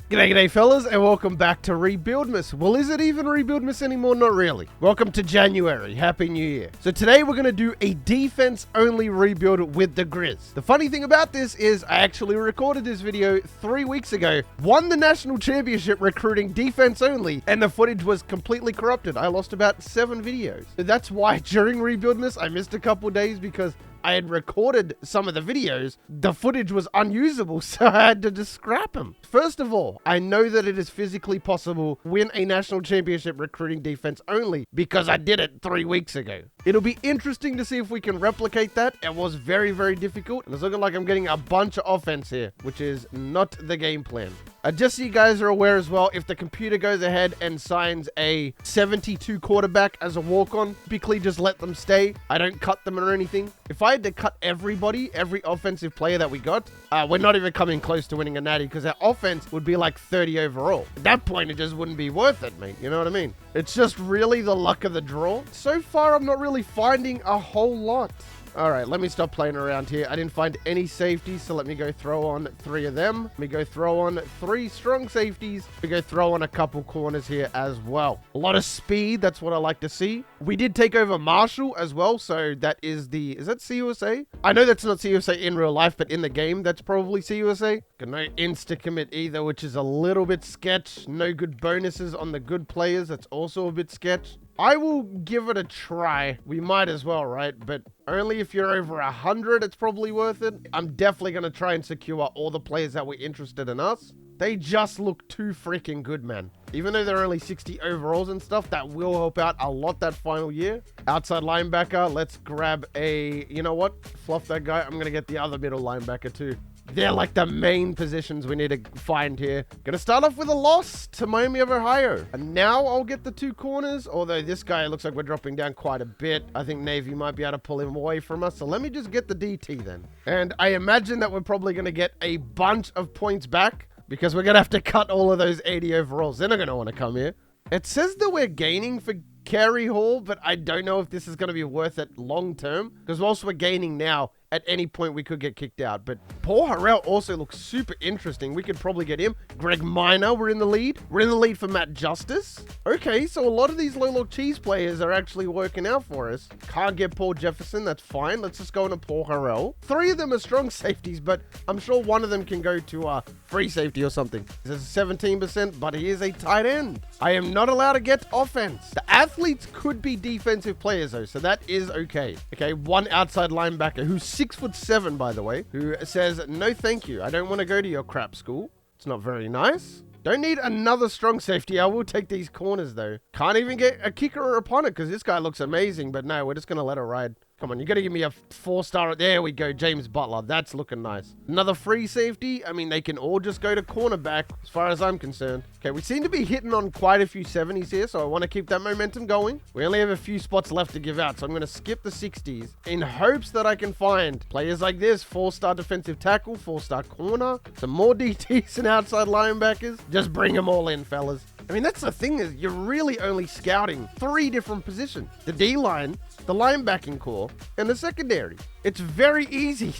G'day fellas, and welcome back to Rebuildmas. Well, is it even Rebuildmas anymore? Not really. Welcome to January. Happy New Year. So today we're going to do a defense-only rebuild with the Grizz. The funny thing about this is I actually recorded this video 3 weeks ago, won the national championship recruiting defense only, and the footage was completely corrupted. I lost about 7 videos. So that's why during Rebuildmas I missed a couple days, because I had recorded some of the videos, the footage was unusable, so I had to just scrap them. First of all, I know that it is physically possible to win a national championship recruiting defense only because I did it 3 weeks ago. It'll be interesting to see if we can replicate that. It was very, very difficult, and it's looking like I'm getting a bunch of offense here, which is not the game plan. Just so you guys are aware as well, if the computer goes ahead and signs a 72 quarterback as a walk-on, typically just let them stay. I don't cut them or anything. If I had to cut everybody, every offensive player that we got, we're not even coming close to winning a natty, because our offense would be like 30 overall. At that point, it just wouldn't be worth it, mate. You know what I mean? It's just really the luck of the draw. So far, I'm not really finding a whole lot. All right, let me stop playing around here. I didn't find any safeties, so let me go throw on 3 of them. Let me go throw on 3 strong safeties. Let me go throw on a couple corners here as well. A lot of speed, that's what I like to see. We did take over Marshall as well, so that is that CUSA? I know that's not CUSA in real life, but in the game, that's probably CUSA. Got no insta-commit either, which is a little bit sketch. No good bonuses on the good players, that's also a bit sketch. I will give it a try. We might as well, right? But only if you're over 100, it's probably worth it. I'm definitely going to try and secure all the players that were interested in us. They just look too freaking good, man. Even though they're only 60 overalls and stuff, that will help out a lot that final year. Outside linebacker, let's grab a... You know what? Fluff that guy. I'm going to get the other middle linebacker too. They're like the main positions we need to find here. Gonna start off with a loss to Miami of Ohio. And now I'll get the 2 corners, although this guy looks like we're dropping down quite a bit. I think Navy might be able to pull him away from us. So let me just get the DT then. And I imagine that we're probably gonna get a bunch of points back, because we're gonna have to cut all of those 80 overalls. They're not gonna want to come here. It says that we're gaining for Carey Hall, but I don't know if this is going to be worth it long term, because whilst we're gaining now, at any point we could get kicked out. But Paul Harrell also looks super interesting. We could probably get him. Greg Minor, we're in the lead. We're in the lead for Matt Justice. Okay, so a lot of these low cheese players are actually working out for us. Can't get Paul Jefferson, that's fine. Let's just go into Paul Harrell. 3 of them are strong safeties, but I'm sure one of them can go to free safety or something. This is 17%, but he is a tight end. I am not allowed to get offense. The athletes could be defensive players though, so that is okay. Okay, 1 outside linebacker who's 6'7", by the way, who says, no thank you, I don't want to go to your crap school. It's not very nice. Don't need another strong safety. I will take these corners though. Can't even get a kicker or a punter because this guy looks amazing, but no, we're just going to let it ride. Come on, you got to give me a 4-star. There we go, James Butler. That's looking nice. Another free safety. I mean, they can all just go to cornerback as far as I'm concerned. Okay, we seem to be hitting on quite a few 70s here, so I want to keep that momentum going. We only have a few spots left to give out, so I'm going to skip the 60s in hopes that I can find players like this. 4-star defensive tackle, 4-star corner, some more DTs and outside linebackers. Just bring them all in, fellas. I mean, that's the thing, is you're really only scouting 3 different positions. The D-line, the linebacking core, and the secondary. It's very easy.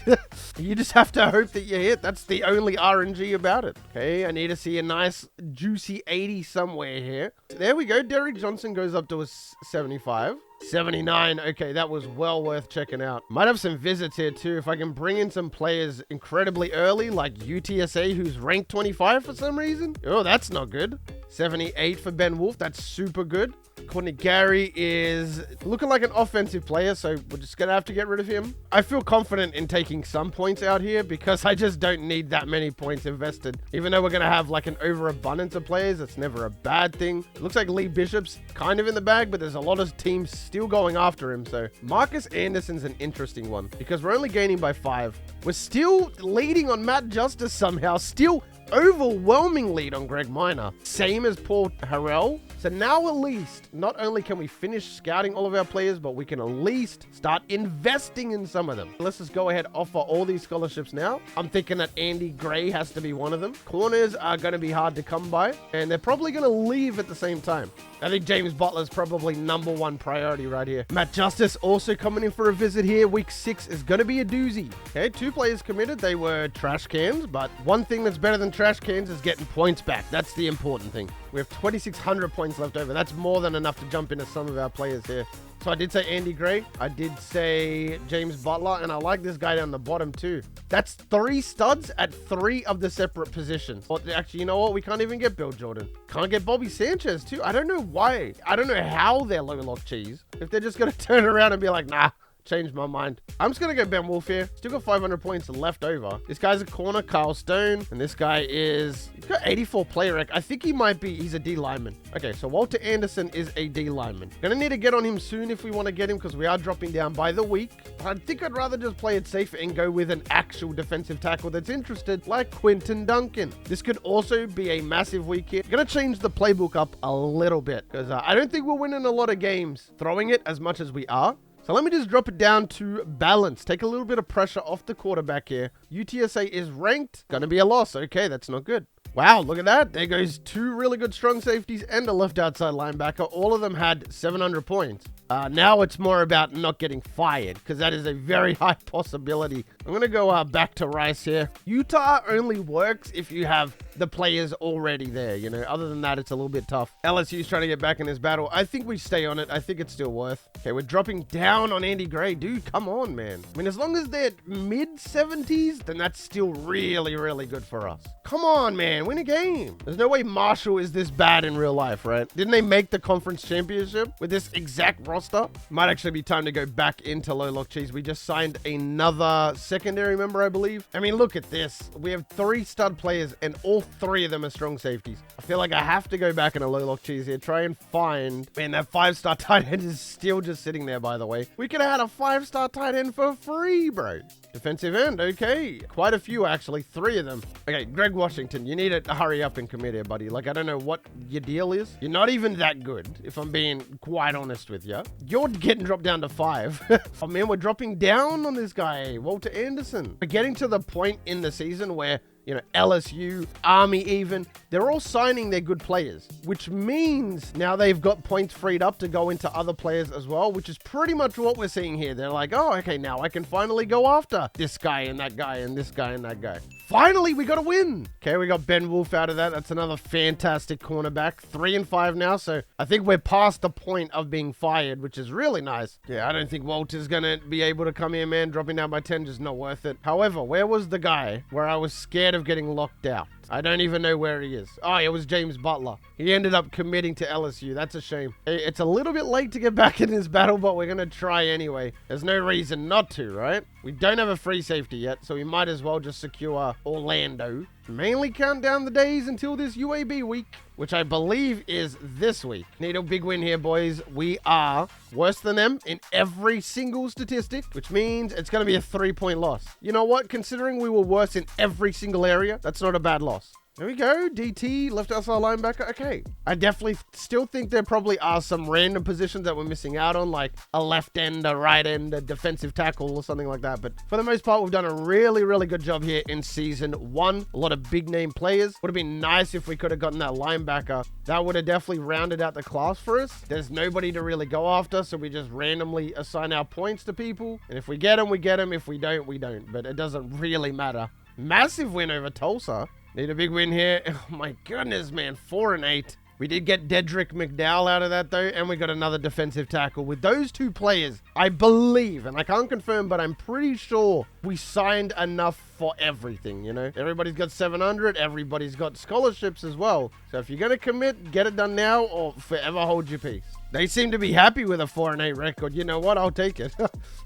You just have to hope that you hit. That's the only RNG about it. Okay, I need to see a nice juicy 80 somewhere here. There we go. Derek Johnson goes up to a 75. 79. Okay, that was well worth checking out. Might have some visits here too. If I can bring in some players incredibly early, like UTSA, who's ranked 25 for some reason. Oh, that's not good. 78 for Ben Wolf. That's super good. Courtney Gary is looking like an offensive player, so we're just going to have to get rid of him. I feel confident in taking some points out here because I just don't need that many points invested. Even though we're going to have like an overabundance of players, it's never a bad thing. It looks like Lee Bishop's kind of in the bag, but there's a lot of teams still going after him. So Marcus Anderson's an interesting one because we're only gaining by 5. We're still leading on Matt Justice somehow, still overwhelming lead on Greg Minor. Same as Paul Harrell. So now at least, not only can we finish scouting all of our players, but we can at least start investing in some of them. Let's just go ahead and offer all these scholarships now. I'm thinking that Andy Gray has to be one of them. Corners are going to be hard to come by, and they're probably going to leave at the same time. I think James Butler's probably #1 priority right here. Matt Justice also coming in for a visit here. Week 6 is going to be a doozy. Okay, 2 players committed. They were trash cans, but one thing that's better than trash cans is getting points back. That's the important thing. We have 2,600 points left over. That's more than enough to jump into some of our players here. So I did say Andy Gray. I did say James Butler. And I like this guy down the bottom too. That's 3 studs at 3 of the separate positions. Well, actually, you know what? We can't even get Bill Jordan. Can't get Bobby Sanchez too. I don't know why. I don't know how they're low lock cheese. If they're just going to turn around and be like, nah. Changed my mind. I'm just going to go Ben Wolf here. Still got 500 points left over. This guy's a corner, Kyle Stone. And this guy he's got 84 player rec. I think he's a D lineman. Okay, so Walter Anderson is a D lineman. Gonna need to get on him soon if we want to get him because we are dropping down by the week. I think I'd rather just play it safe and go with an actual defensive tackle that's interested, like Quinton Duncan. This could also be a massive week here. Gonna change the playbook up a little bit because I don't think we're winning a lot of games throwing it as much as we are. So let me just drop it down to balance. Take a little bit of pressure off the quarterback here. UTSA is ranked. Gonna be a loss. Okay, that's not good. Wow, look at that. There goes 2 really good strong safeties and a left outside linebacker. All of them had 700 points. Now it's more about not getting fired because that is a very high possibility. I'm going to go back to Rice here. Utah only works if you have the players already there, you know. Other than that, it's a little bit tough. LSU's trying to get back in this battle. I think we stay on it. I think it's still worth. Okay, we're dropping down on Andy Gray. Dude, come on, man. I mean, as long as they're mid-70s, then that's still really, really good for us. Come on, man. Win a game. There's no way Marshall is this bad in real life, right? Didn't they make the conference championship with this exact roster? Might actually be time to go back into low lock cheese. We just signed another secondary member, I believe. I mean, look at this. We have 3 stud players and all 3 of them are strong safeties. I feel like I have to go back into low lock cheese here. Try and find... Man, that 5-star tight end is still just sitting there, by the way. We could have had a 5-star tight end for free, bro. Defensive end, okay. Quite a few, actually. 3 of them. Okay, Greg Washington, you need to hurry up and commit here, buddy. Like, I don't know what your deal is. You're not even that good, if I'm being quite honest with you. You're getting dropped down to 5. Oh, man, we're dropping down on this guy, Walter Anderson. We're getting to the point in the season where, you know, LSU, Army even, they're all signing their good players, which means now they've got points freed up to go into other players as well, which is pretty much what we're seeing here. They're like, oh, okay, now I can finally go after this guy and that guy and this guy and that guy. Finally, we got a win. Okay, we got Ben Wolf out of that. That's another fantastic cornerback. 3-5 now, so I think we're past the point of being fired, which is really nice. Yeah, I don't think Walter's going to be able to come here, man. Dropping down by 10, just not worth it. However, where was the guy where I was scared of getting locked out? I don't even know where he is. Oh, it was James Butler. He ended up committing to LSU. That's a shame. It's a little bit late to get back in this battle, but we're going to try anyway. There's no reason not to, right? We don't have a free safety yet, so we might as well just secure Orlando. Mainly count down the days until this UAB week, which I believe is this week. Need a big win here, boys. We are worse than them in every single statistic, which means it's going to be a 3-point loss. You know what? Considering we were worse in every single area, that's not a bad loss. There we go. DT, left outside linebacker. Okay. I definitely still think there probably are some random positions that we're missing out on, like a left end, a right end, a defensive tackle or something like that. But for the most part, we've done a really, really good job here in season 1. A lot of big name players. Would have been nice if we could have gotten that linebacker. That would have definitely rounded out the class for us. There's nobody to really go after, so we just randomly assign our points to people. And if we get them, we get them. If we don't, we don't. But it doesn't really matter. Massive win over Tulsa. Need a big win here. Oh my goodness, man. 4-8. We did get Dedrick McDowell out of that, though, and we got another defensive tackle. With those 2 players, I believe, and I can't confirm, but I'm pretty sure we signed enough for everything, you know? Everybody's got 700. Everybody's got scholarships as well. So if you're going to commit, get it done now or forever hold your peace. They seem to be happy with a 4-8 record. You know what? I'll take it.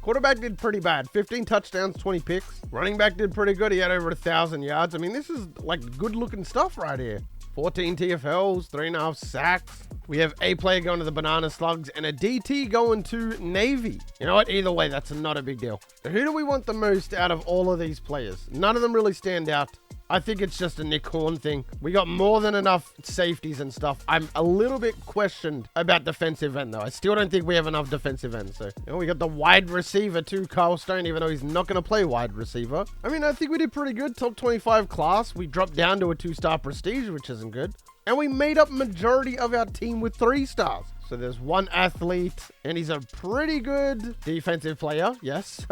Quarterback did pretty bad. 15 touchdowns, 20 picks. Running back did pretty good. He had over 1,000 yards. I mean, this is like good-looking stuff right here. 14 TFLs, 3.5 sacks. We have a player going to the Banana Slugs and a DT going to Navy. You know what? Either way, that's not a big deal. So who do we want the most out of all of these players? None of them really stand out. I think it's just a Nick Horn thing. We got more than enough safeties and stuff. I'm a little bit questioned about defensive end, though. I still don't think we have enough defensive end. So, you know, we got the wide receiver, too, Kyle Stone, even though he's not going to play wide receiver. I mean, I think we did pretty good. Top 25 class. We dropped down to a 2-star prestige, which isn't good. And we made up majority of our team with 3 stars. So there's one athlete, and he's a pretty good defensive player. Yes.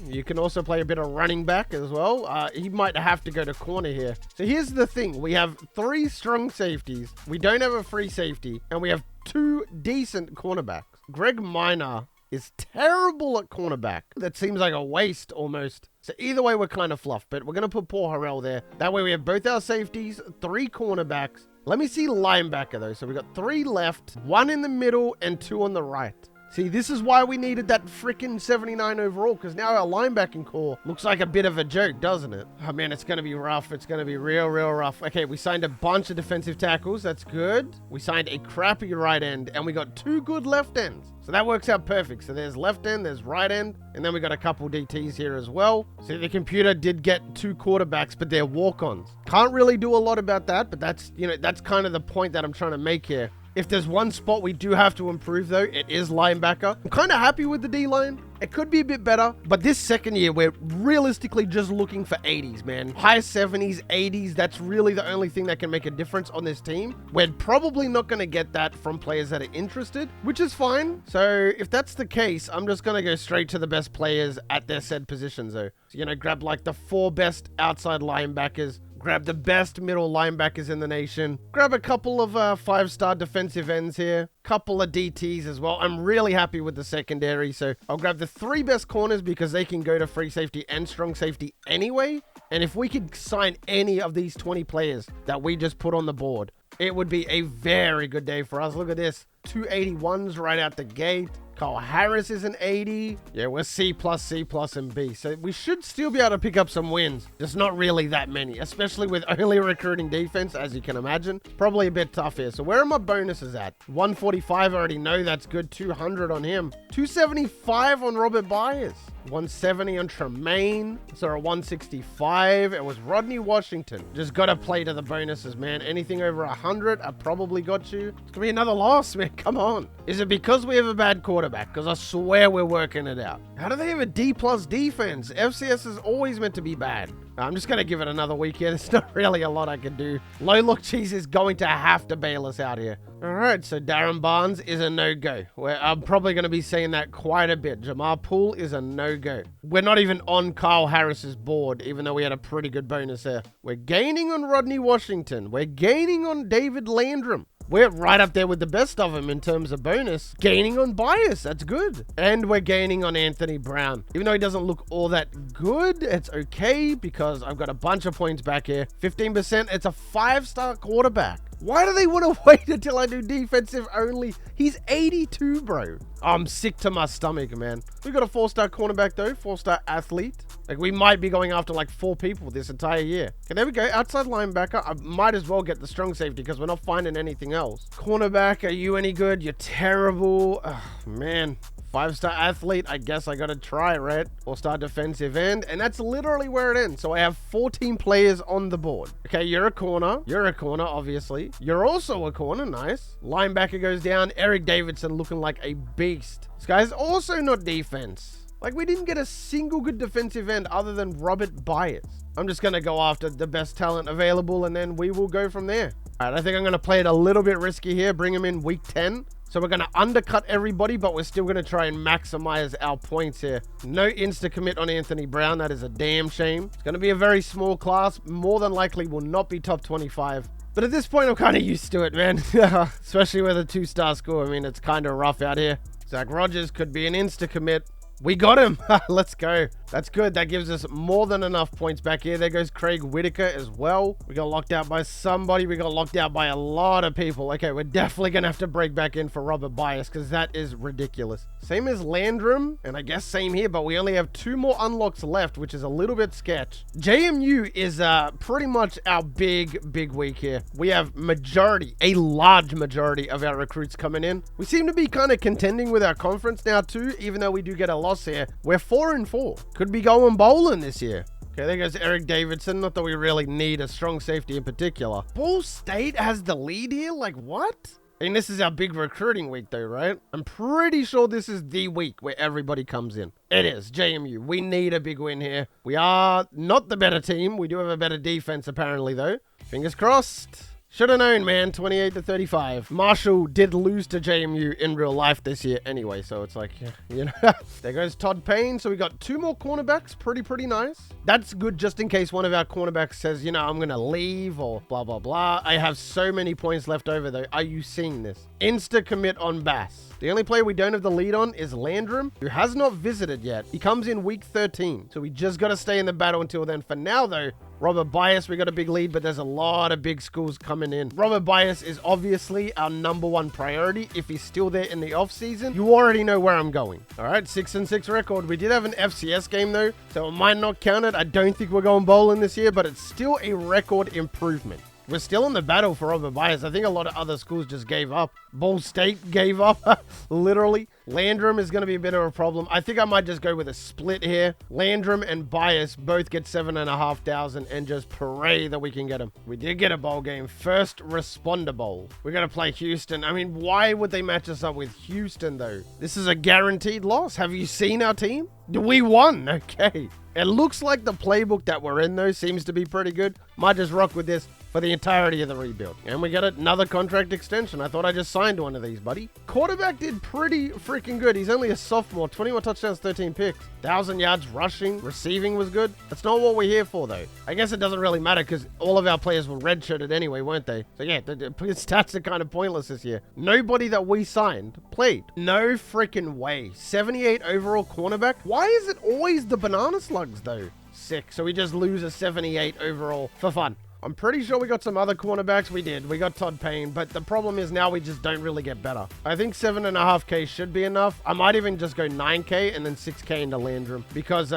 You can also play a bit of running back as well. He might have to go to corner here. So here's the thing. We have 3 strong safeties. We don't have a free safety, and we have 2 decent cornerbacks. Greg Minor is terrible at cornerback. That seems like a waste almost. So either way, we're kind of fluffed, but we're going to put Paul Harrell there. That way we have both our safeties, 3 cornerbacks. Let me see linebacker though. So we got 3 left, 1 in the middle, and 2 on the right. See, this is why we needed that freaking 79 overall, because now our linebacking core looks like a bit of a joke, doesn't it? Oh man, it's going to be rough. It's going to be real rough. Okay, we signed a bunch of defensive tackles. That's good. We signed a crappy right end, and we got 2 good left ends. So that works out perfect. So there's left end, there's right end, and then we got a couple DTs here as well. So the computer did get 2 quarterbacks, but they're walk-ons. Can't really do a lot about that, but that's, you know, that's kind of the point that I'm trying to make here. If there's one spot we do have to improve, though, it is linebacker. I'm kind of happy with the D-line. It could be a bit better, but this second year, we're realistically just looking for 80s, man. High 70s, 80s, that's really the only thing that can make a difference on this team. We're probably not going to get that from players that are interested, which is fine. So if that's the case, I'm just going to go straight to the best players at their said positions, though. So, you know, grab like the 4 best outside linebackers, grab the best middle linebackers in the nation. Grab a couple of 5-star defensive ends here. Couple of DTs as well. I'm really happy with the secondary. So I'll grab the 3 best corners because they can go to free safety and strong safety anyway. And if we could sign any of these 20 players that we just put on the board, it would be a very good day for us. Look at this. 281s right out the gate. Kyle Harris is an 80. Yeah, we're C+, and B. So we should still be able to pick up some wins. Just not really that many, especially with only recruiting defense, as you can imagine. Probably a bit tough here. So where are my bonuses at? 145, I already know that's good. 200 on him. 275 on Robert Byers. 170 on Tremaine. So a 165. It was Rodney Washington. Just got to play to the bonuses, man. Anything over 100, I probably got you. It's going to be another loss, man. Come on. Is it because we have a bad quarterback? Because I swear we're working it out. How do they have a D+ defense? FCS is always meant to be bad. I'm just going to give it another week here. There's not really a lot I can do. Low Look Cheese is going to have to bail us out here. All right, so Darren Barnes is a no-go. I'm probably going to be saying that quite a bit. Jamar Poole is a no-go. We're not even on Kyle Harris's board, even though we had a pretty good bonus there. We're gaining on Rodney Washington. We're gaining on David Landrum. We're right up there with the best of them in terms of bonus. Gaining on Bias, that's good. And we're gaining on Anthony Brown. Even though he doesn't look all that good, it's okay because I've got a bunch of points back here. 15%, it's a 5-star quarterback. Why do they want to wait until I do defensive only? He's 82, bro. I'm sick to my stomach, man. We got a 4-star cornerback, though. 4-star athlete. Like, we might be going after, like, 4 people this entire year. Okay, there we go. Outside linebacker. I might as well get the strong safety because we're not finding anything else. Cornerback, are you any good? You're terrible. Oh, man. 5-star athlete, I guess I gotta try, right? 4-star defensive end, and that's literally where it ends. So I have 14 players on the board. Okay, you're a corner. You're a corner, obviously. You're also a corner, nice. Linebacker goes down. Eric Davidson looking like a beast. This guy's also not defense. Like, we didn't get a single good defensive end other than Robert Byers. I'm just gonna go after the best talent available, and then we will go from there. All right, I think I'm gonna play it a little bit risky here. Bring him in week 10. So we're going to undercut everybody, but we're still going to try and maximize our points here. No insta-commit on Anthony Brown. That is a damn shame. It's going to be a very small class. More than likely will not be top 25. But at this point, I'm kind of used to it, man. Especially with a 2-star score. I mean, it's kind of rough out here. Zach Rogers could be an insta-commit. We got him. Let's go. That's good. That gives us more than enough points back here. There goes Craig Whitaker as well. We got locked out by somebody. We got locked out by a lot of people. Okay, we're definitely going to have to break back in for Robert Byers because that is ridiculous. Same as Landrum, and I guess same here, but we only have 2 more unlocks left, which is a little bit sketch. JMU is pretty much our big week here. We have a large majority of our recruits coming in. We seem to be kind of contending with our conference now too, even though we do get a loss here. We're 4-4. Could be going bowling this year. Okay, there goes Eric Davidson. Not that we really need a strong safety in particular. Ball State has the lead here? Like, what? And this is our big recruiting week though, right? I'm pretty sure this is the week where everybody comes in. It is. JMU. We need a big win here. We are not the better team. We do have a better defense apparently though. Fingers crossed. Should have known, man. 28-35. Marshall did lose to JMU in real life this year anyway, so it's like, yeah, you know. There goes Todd Payne. So we got 2 more cornerbacks. Pretty nice. That's good just in case one of our cornerbacks says, you know, I'm going to leave or blah, blah, blah. I have so many points left over, though. Are you seeing this? Insta commit on Bass. The only player we don't have the lead on is Landrum, who has not visited yet. He comes in week 13, so we just got to stay in the battle until then. For now, though, Robert Bias, we got a big lead, but there's a lot of big schools coming in. Robert Bias is obviously our #1 priority. If he's still there in the offseason, you already know where I'm going. All right, 6-6 record. We did have an FCS game, though, so it might not count it. I don't think we're going bowling this year, but it's still a record improvement. We're still in the battle for Robert Bias. I think a lot of other schools just gave up. Ball State gave up, literally. Landrum is going to be a bit of a problem. I think I might just go with a split here. Landrum and Bias both get 7,500 and just pray that we can get them. We did get a bowl game. First Responder Bowl. We're going to play Houston. I mean, why would they match us up with Houston, though? This is a guaranteed loss. Have you seen our team? We won. Okay. It looks like the playbook that we're in, though, seems to be pretty good. Might just rock with this for the entirety of the rebuild. And we got another contract extension. I thought I just signed one of these, buddy. Quarterback did pretty freaking good. He's only a sophomore. 21 touchdowns, 13 picks. 1,000 yards rushing. Receiving was good. That's not what we're here for, though. I guess it doesn't really matter because all of our players were redshirted anyway, weren't they? So, yeah, the stats are kind of pointless this year. Nobody that we signed played. No freaking way. 78 overall cornerback. Why is it always the banana slugs, though? Sick. So we just lose a 78 overall for fun. I'm pretty sure we got some other cornerbacks. We did. We got Todd Payne, but the problem is now we just don't really get better. I think 7.5K should be enough. I might even just go 9K and then 6K into Landrum because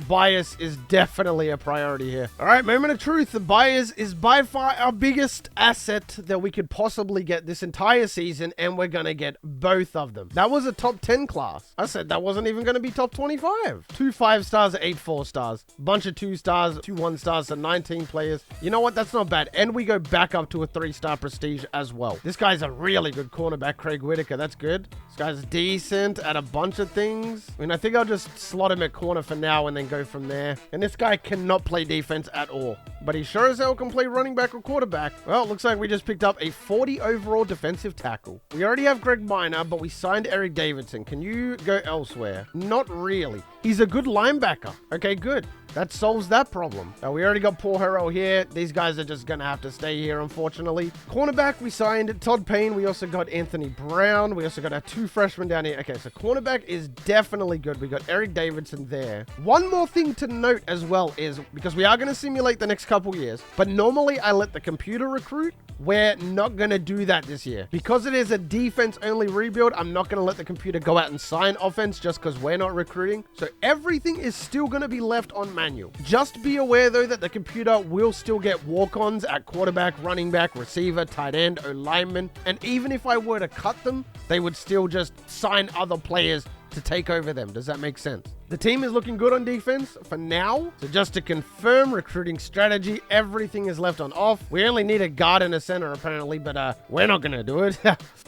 Bias is definitely a priority here. All right, moment of truth. The Bias is by far our biggest asset that we could possibly get this entire season, and we're going to get both of them. That was a top 10 class. I said that wasn't even going to be top 25. 2 5-stars, 8 4-stars. Bunch of 2-stars, 2 1-stars, so 19 players. You know what? That's not bad. And we go back up to a 3-star prestige as well. This guy's a really good cornerback, Craig Whitaker. That's good. This guy's decent at a bunch of things. I mean, I think I'll just slot him at corner for now and then go from there. And this guy cannot play defense at all. But he sure as hell can play running back or quarterback. Well, it looks like we just picked up a 40 overall defensive tackle. We already have Greg Minor, but we signed Eric Davidson. Can you go elsewhere? Not really. He's a good linebacker. Okay, good. That solves that problem. We already got Paul Harrell here. These guys are just going to have to stay here, unfortunately. Cornerback, we signed Todd Payne. We also got Anthony Brown. We also got our 2 freshmen down here. Okay, so cornerback is definitely good. We got Eric Davidson there. One more thing to note as well is, because we are going to simulate the next couple years, but normally I let the computer recruit. We're not going to do that this year. Because it is a defense-only rebuild, I'm not going to let the computer go out and sign offense just because we're not recruiting. So everything is still going to be left on manual. Just be aware, though, that the computer will still get walk-ons at quarterback, running back, receiver, tight end, O-lineman. And even if I were to cut them, they would still just sign other players to take over them. Does that make sense? The team is looking good on defense for now. So just to confirm, recruiting strategy, everything is left on off. We only need a guard and a center apparently, but we're not going to do it.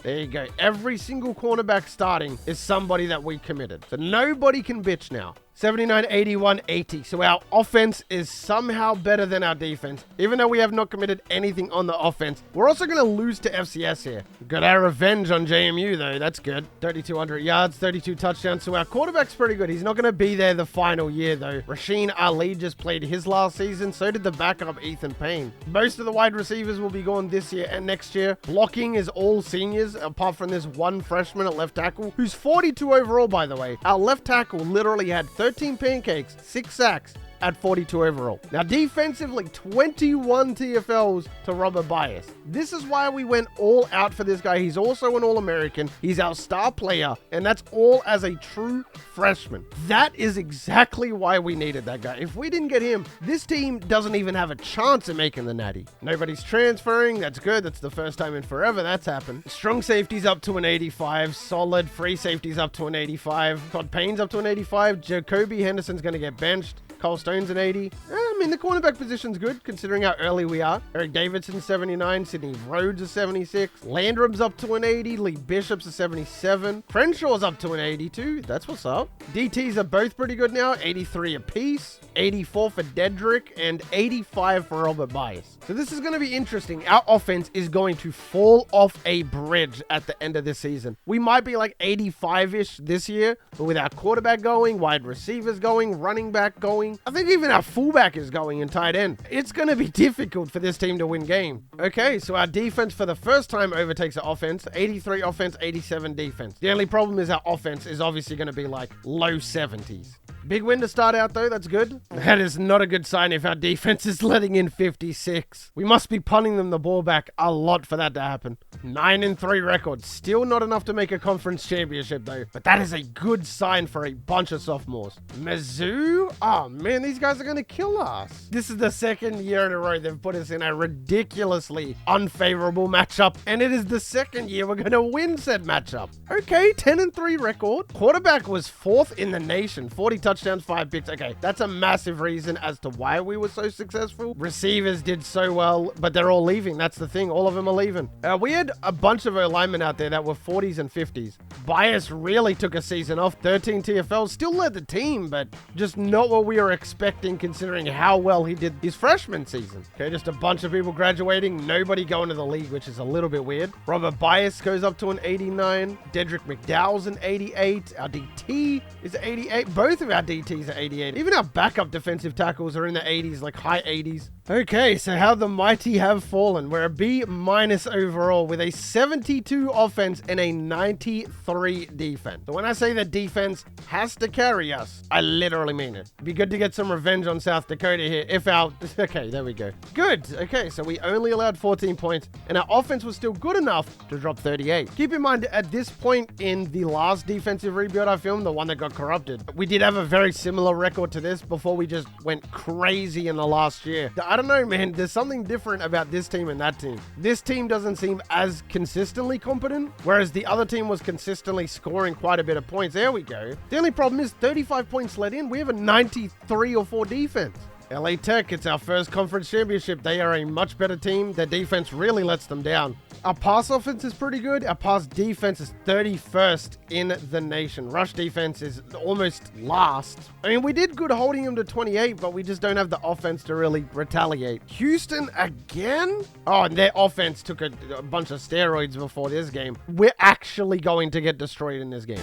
There you go. Every single cornerback starting is somebody that we committed. So nobody can bitch now. 79, 81, 80. So our offense is somehow better than our defense. Even though we have not committed anything on the offense. We're also going to lose to FCS here. Got our revenge on JMU though. That's good. 3,200 yards, 32 touchdowns. So our quarterback's pretty good. He's not going to be there the final year though. Rasheen Ali just played his last season. So did the backup Ethan Payne. Most of the wide receivers will be gone this year and next year. Blocking is all seniors apart from this one freshman at left tackle who's 42 overall, by the way. Our left tackle literally had 13 pancakes, 6 sacks at 42 overall. Now defensively, 21 TFLs to Robert Bias. This is why we went all out for this guy. He's also an All-American. He's our star player, and that's all as a true freshman. That is exactly why we needed that guy. If we didn't get him, this team doesn't even have a chance at making the Natty. Nobody's transferring. That's good. That's the first time in forever that's happened. Strong safety's up to an 85. Solid free safety's up to an 85. Todd Payne's up to an 85. Jacoby Henderson's going to get benched. Cole Stone's an 80. I mean, the cornerback position's good, considering how early we are. Eric Davidson, 79. Sydney Rhodes is 76. Landrum's up to an 80. Lee Bishop's a 77. Crenshaw's up to an 82. That's what's up. DTs are both pretty good now, 83 apiece. 84 for Dedrick, and 85 for Robert Bias. So this is going to be interesting. Our offense is going to fall off a bridge at the end of this season. We might be like 85-ish this year, but with our quarterback going, wide receivers going, running back going, I think even our fullback is going in tight end. It's going to be difficult for this team to win game. Okay, so our defense for the first time overtakes our offense. 83 offense, 87 defense. The only problem is our offense is obviously going to be like low 70s. Big win to start out though, that's good. That is not a good sign if our defense is letting in 56. We must be punting them the ball back a lot for that to happen. 9-3 record, still not enough to make a conference championship though, but that is a good sign for a bunch of sophomores. Mizzou? Oh man, these guys are gonna kill us. This is the second year in a row they've put us in a ridiculously unfavorable matchup, and it is the second year we're gonna win said matchup. Okay, 10-3 record. Quarterback was 4th in the nation, 40 touchdowns, 5 picks. Okay, that's a massive reason as to why we were so successful. Receivers did so well, but they're all leaving. That's the thing. All of them are leaving. We had a bunch of O-linemen out there that were 40s and 50s. Bias really took a season off. 13 TFLs. Still led the team, but just not what we were expecting considering how well he did his freshman season. Okay, just a bunch of people graduating. Nobody going to the league, which is a little bit weird. Robert Bias goes up to an 89. Dedrick McDowell's an 88. Our DT is 88. Both of our DTs are 88. Even our backup defensive tackles are in the 80s, like high 80s. Okay, so how the mighty have fallen. We're a B- overall with a 72 offense and a 93 defense. So when I say that defense has to carry us, I literally mean it. It'd be good to get some revenge on South Dakota here if our... Okay, there we go. Good. Okay, so we only allowed 14 points and our offense was still good enough to drop 38. Keep in mind, at this point in the last defensive rebuild I filmed, the one that got corrupted, we did have a very similar record to this before we just went crazy in the last year. I don't know, man. There's something different about this team and that team. This team doesn't seem as consistently competent, whereas the other team was consistently scoring quite a bit of points. There we go. The only problem is 35 points let in. We have a 93 or 4 defense. LA Tech, it's our first conference championship. They are a much better team. Their defense really lets them down. Our pass offense is pretty good. Our pass defense is 31st in the nation. Rush defense is almost last. I mean, we did good holding them to 28, but we just don't have the offense to really retaliate. Houston again? Oh, and their offense took a bunch of steroids before this game. We're actually going to get destroyed in this game.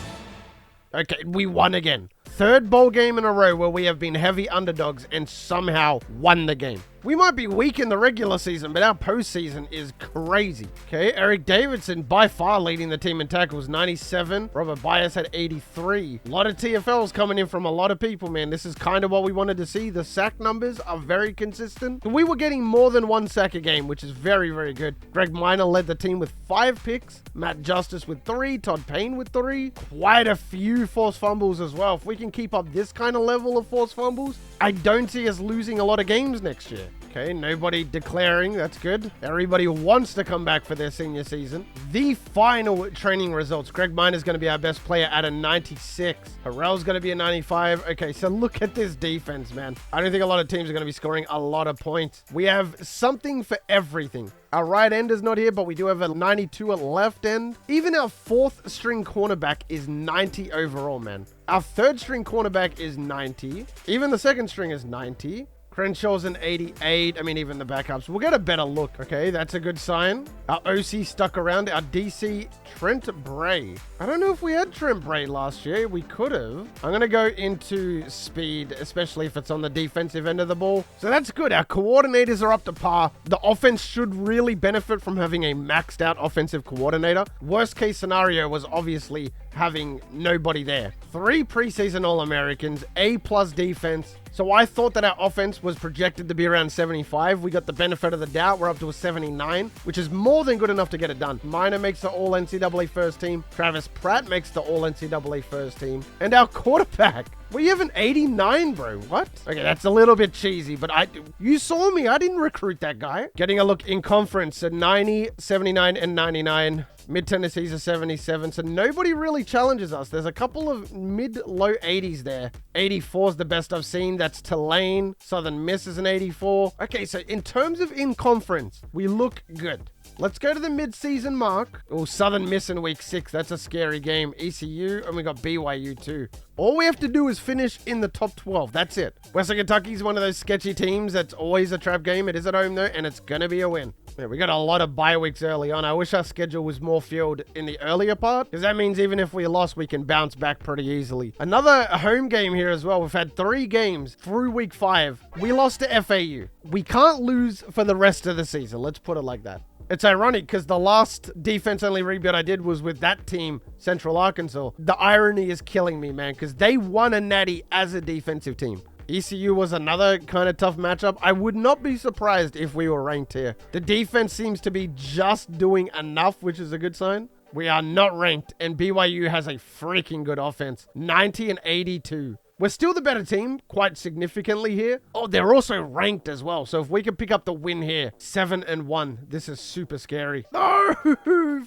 Okay, we won again. Third bowl game in a row where we have been heavy underdogs and somehow won the game. We might be weak in the regular season, but our postseason is crazy. Okay, Eric Davidson by far leading the team in tackles, 97. Robert Bias had 83. A lot of TFLs coming in from a lot of people, man. This is kind of what we wanted to see. The sack numbers are very consistent. We were getting more than 1 sack a game, which is very, very good. Greg Minor led the team with 5 picks. Matt Justice with 3. Todd Payne with 3. Quite a few forced fumbles as well. If we can keep up this kind of level of forced fumbles, I don't see us losing a lot of games next year. Okay, nobody declaring. That's good. Everybody wants to come back for their senior season. The final training results. Greg Minor's going to be our best player at a 96. Harrell's going to be a 95. Okay, so look at this defense, man. I don't think a lot of teams are going to be scoring a lot of points. We have something for everything. Our right end is not here, but we do have a 92 at left end. Even our 4th string cornerback is 90 overall, man. Our 3rd string cornerback is 90. Even the 2nd string is 90. Crenshaw's an 88. I mean, even the backups. We'll get a better look. Okay, that's a good sign. Our OC stuck around. Our DC, Trent Bray. I don't know if we had Trent Bray last year. We could have. I'm going to go into speed, especially if it's on the defensive end of the ball. So that's good. Our coordinators are up to par. The offense should really benefit from having a maxed out offensive coordinator. Worst case scenario was obviously having nobody there. 3 preseason All-Americans, A+ defense. So I thought that our offense was projected to be around 75. We got the benefit of the doubt. We're up to a 79, which is more than good enough to get it done. Minor makes the All-NCAA first team. Travis Pratt makes the All-NCAA first team. And our quarterback, we have an 89, bro. What? Okay, that's a little bit cheesy, but you saw me. I didn't recruit that guy. Getting a look in conference at 90, 79, and 99. Mid-Tennessee's a 77, so nobody really challenges us. There's a couple of mid-low 80s there. 84 is the best I've seen. That's Tulane. Southern Miss is an 84. Okay, so in terms of in-conference, we look good. Let's go to the mid-season mark. Oh, Southern Miss in week 6. That's a scary game. ECU, and we got BYU too. All we have to do is finish in the top 12. That's it. Western Kentucky's one of those sketchy teams that's always a trap game. It is at home though, and it's going to be a win. Yeah, we got a lot of bye weeks early on. I wish our schedule was more filled in the earlier part, because that means even if we lost, we can bounce back pretty easily. Another home game here as well. We've had 3 games through week 5. We lost to FAU. We can't lose for the rest of the season. Let's put it like that. It's ironic because the last defense-only rebuild I did was with that team, Central Arkansas. The irony is killing me, man, because they won a Natty as a defensive team. ECU was another kind of tough matchup. I would not be surprised if we were ranked here. The defense seems to be just doing enough, which is a good sign. We are not ranked, and BYU has a freaking good offense. 90 and 82. We're still the better team, quite significantly here. Oh, they're also ranked as well. So if we can pick up the win here, 7-1, this is super scary. No,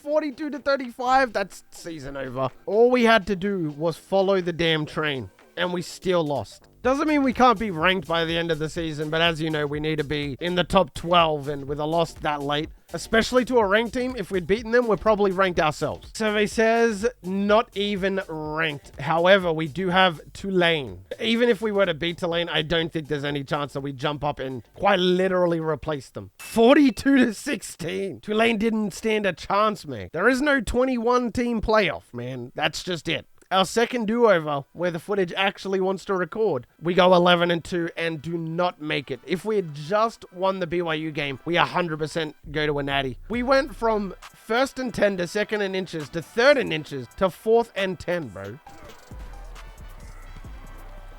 42 to 35, that's season over. All we had to do was follow the damn train, and we still lost. Doesn't mean we can't be ranked by the end of the season, but as you know, we need to be in the top 12, and with a loss that late, especially to a ranked team, if we'd beaten them, we're probably ranked ourselves. Survey says not even ranked. However, we do have Tulane. Even if we were to beat Tulane, I don't think there's any chance that we jump up and quite literally replace them. 42 to 16. Tulane didn't stand a chance, man. There is no 21 team playoff, man. That's just it. Our second do-over, where the footage actually wants to record, we go 11-2 and do not make it. If we had just won the BYU game, we 100% go to a natty. We went from 1st and 10 to 2nd and inches to 3rd and inches to 4th and 10, bro.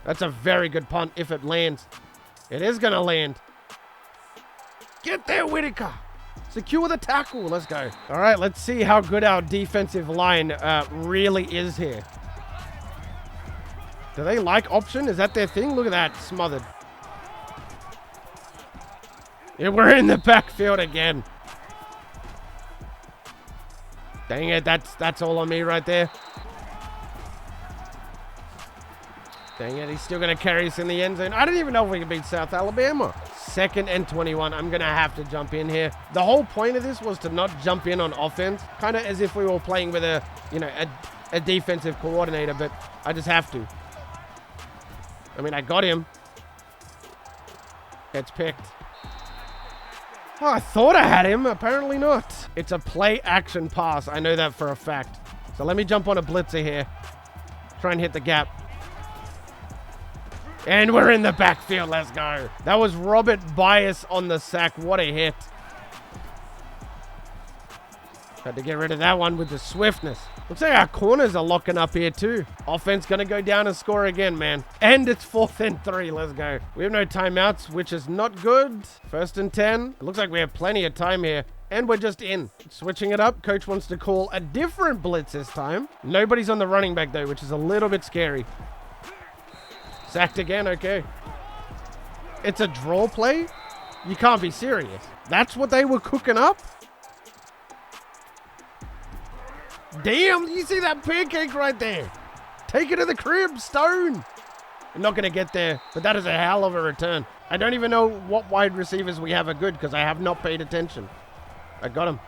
That's a very good punt if it lands. It is going to land. Get there, Whitaker. Secure the tackle. Let's go. All right, let's see how good our defensive line really is here. Do they like option? Is that their thing? Look at that. Smothered. Yeah, we're in the backfield again. Dang it. That's all on me right there. Dang it. He's still going to carry us in the end zone. I don't even know if we can beat South Alabama. 2nd and 21. I'm going to have to jump in here. The whole point of this was to not jump in on offense. Kind of as if we were playing with a defensive coordinator, but I just have to. I mean, I got him. Gets picked. Oh, I thought I had him. Apparently not. It's a play action pass. I know that for a fact. So let me jump on a blitzer here. Try and hit the gap. And we're in the backfield. Let's go. That was Robert Bias on the sack. What a hit. Had to get rid of that one with the swiftness. Looks like our corners are locking up here too. Offense going to go down and score again, man. And it's 4th and 3. Let's go. We have no timeouts, which is not good. 1st and 10. It looks like we have plenty of time here. And we're just in. Switching it up. Coach wants to call a different blitz this time. Nobody's on the running back though, which is a little bit scary. Sacked again, okay. It's a draw play? You can't be serious. That's what they were cooking up? Damn, you see that pancake right there? Take it to the crib, Stone. I'm not going to get there, but that is a hell of a return. I don't even know what wide receivers we have are good because I have not paid attention. I got him.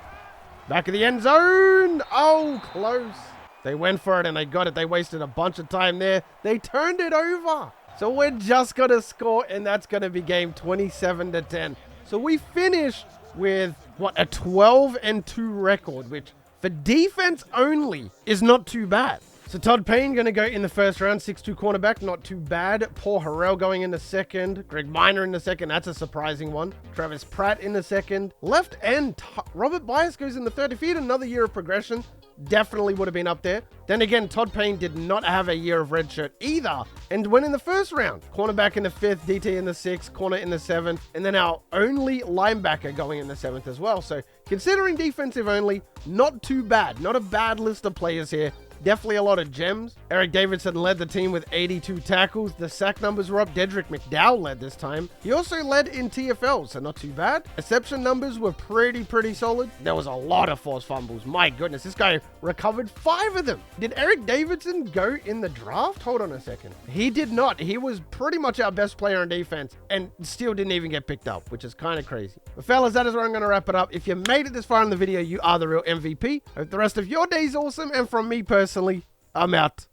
Back of the end zone. Oh, close. They went for it and they got it. They wasted a bunch of time there. They turned it over. So we're just going to score, and that's going to be game 27 to 10. So we finished with, what, a 12-2 record, which for defense only is not too bad. So Todd Payne going to go in the first round, 6'2 cornerback, not too bad. Paul Harrell going in the second. Greg Minor in the second, that's a surprising one. Travis Pratt in the second. Left end, Robert Bias goes in the third. If he had another year of progression, definitely would have been up there. Then again, Todd Payne did not have a year of redshirt either and went in the first round. Cornerback in the 5th, DT in the 6th, corner in the 7th, and then our only linebacker going in the 7th as well. So considering defensive only, not too bad. Not a bad list of players here. Definitely a lot of gems. Eric Davidson led the team with 82 tackles. The sack numbers were up. Dedrick McDowell led this time. He also led in TFL, so not too bad. Reception numbers were pretty solid. There was a lot of forced fumbles. My goodness, this guy recovered 5 of them. Did Eric Davidson go in the draft? Hold on a second. He did not. He was pretty much our best player on defense and still didn't even get picked up, which is kind of crazy. But fellas, that is where I'm going to wrap it up. If you made it this far in the video, you are the real MVP. Hope the rest of your day is awesome. And from me personally, I'm out.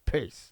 Peace.